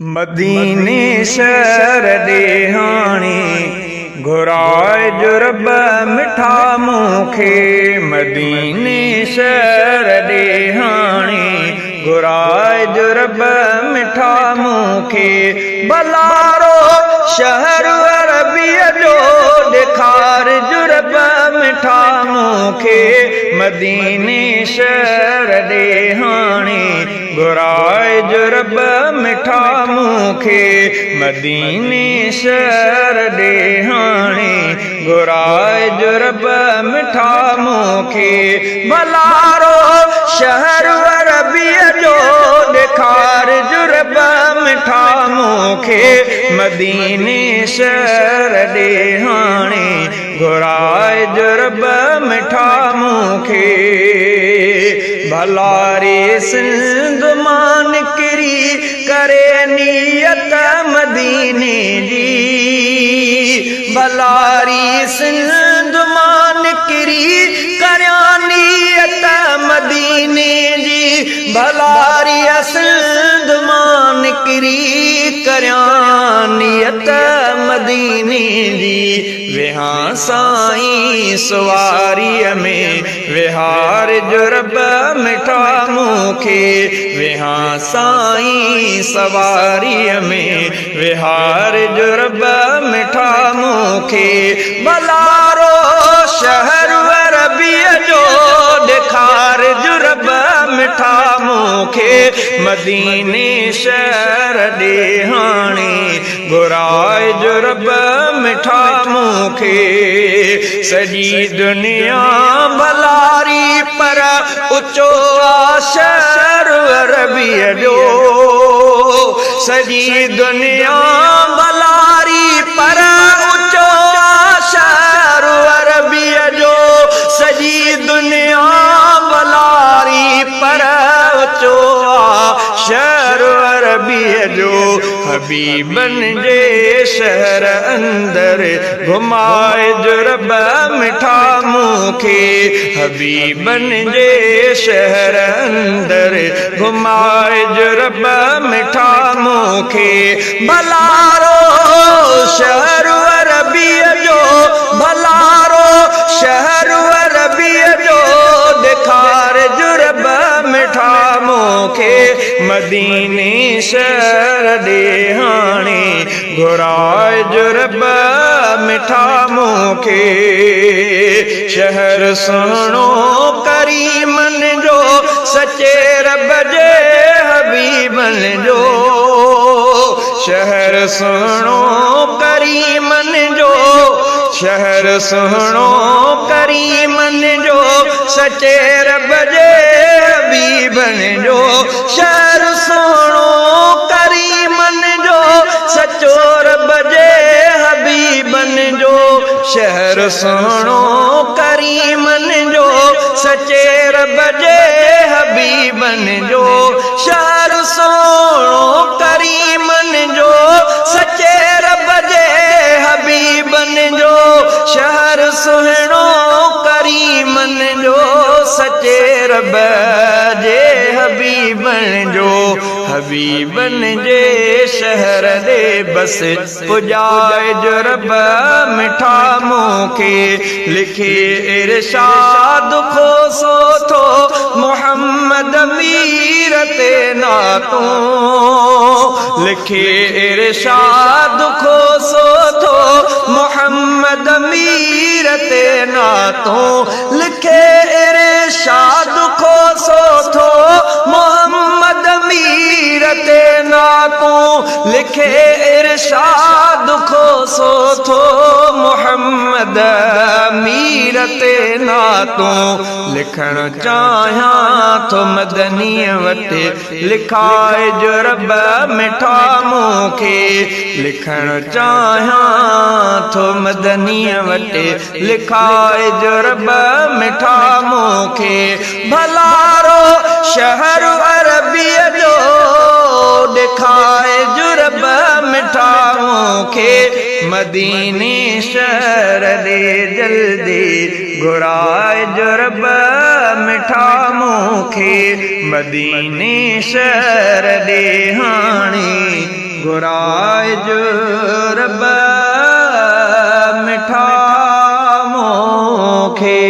मदीने शहर दे हाणे घुराए जो रब मिठा मूंखे। मदीने शहर दे हाणे घुराए जो रब मिठा मूंखे। बलारो शहर अरबीअ जो ॾेखार जो रब मिठा मूंखे। मदीने शहर दे हाणे घुराए जो रब मिठा मूंखे। मदीने शहर दे हाणे घुराए जो रब मिठा मूंखे। भलारो शहर अरबीअ जो ॾेखार जो रब मिठा मूंखे। मदीने शहर दे हाणे घुराए जो रब मिठा मूंखे। भलारे सिंध मां निकिरी करे नियत मदीने जी। भलारी सिंध मां निकिरी करियां नियत मदीने जी। भलारी सिंध मां निकिरी करियां नियत मदीने जी। विहां साईं सवारीअ में विहार जो रब मिठा मूंखे। विहां साईं सवारीअ में विहार जो रब मिठा मूंखे। भलारो शहर अरबीअ जो ॾेखार जो रब मिठा मूंखे। मदीने शहर दे हाणे घुराए जो रब मिठा मूंखे। सॼी दुनिया भलारी पर उचो आ शहर अरबीअ जो। सॼी दुनिया भलारी पर उचो आ शहर अरबीअ जो। सॼी दुनिया भलारी पर उचो आ शहर अरबीअ जो। हबीबन जे शहर अंदर घुमाए जो रब मिठा मूंखे। हबीबन जे शहर अंदर घुमाए जो रब मिठा मूंखे। भलारो शहर अरबीअ जो भलारो शहर अरबीअ जो ॾेखार जो रब मिठा मूंखे। मदीने शहर दे हाणे घुराए जो रब मिठा मूंखे। शहर सुहिणो करीमन जो सचे रब जे हबीबन जो। शहर सुहिणो करीमन जो शहर सुहिणो करीमन जो सचे रब जे हबीबन जो। शहर सुहिणो करीमन जो सचो रब जे हबीबन जो। शहर सुहिणो करीमन जो सचे रब जे हबीबन जो। शहर सुहिणो करीमन जो सचे रब जे हबीबन जो। शहर सुहिणो करीमन जो सचे रब जे हबीबन जो। हबीबन जे शहर दे बस पुजाए जो रब मिठा मूंखे। लिखे इरशाद खो सो थो मोहम्मद मीर ते नातों। लिखे इरशाद खो सो थो मोहम्मद मीर ते नातों। लिखे इरशाद खो सो थो मोहम्मद मीर ते नातों। लिखे इरशाद खो सो थो मोहम्मद मीर ते नातों। लिखण चाहियां थो मदनीअ वटि लिखाए जो रब मिठा मूंखे। लिखण चाहियां थो मदनीअ वटि लिखाए जो रब मिठा मूंखे। भलारो शहर अरबीअ जो ॾेखाए जो रब मिठा मूंखे। मदीने शहर दे जल्दी घुराए जो रब मिठा मूंखे। मदीने शहर दे हाणे घुराइज रब मिठा मोखे।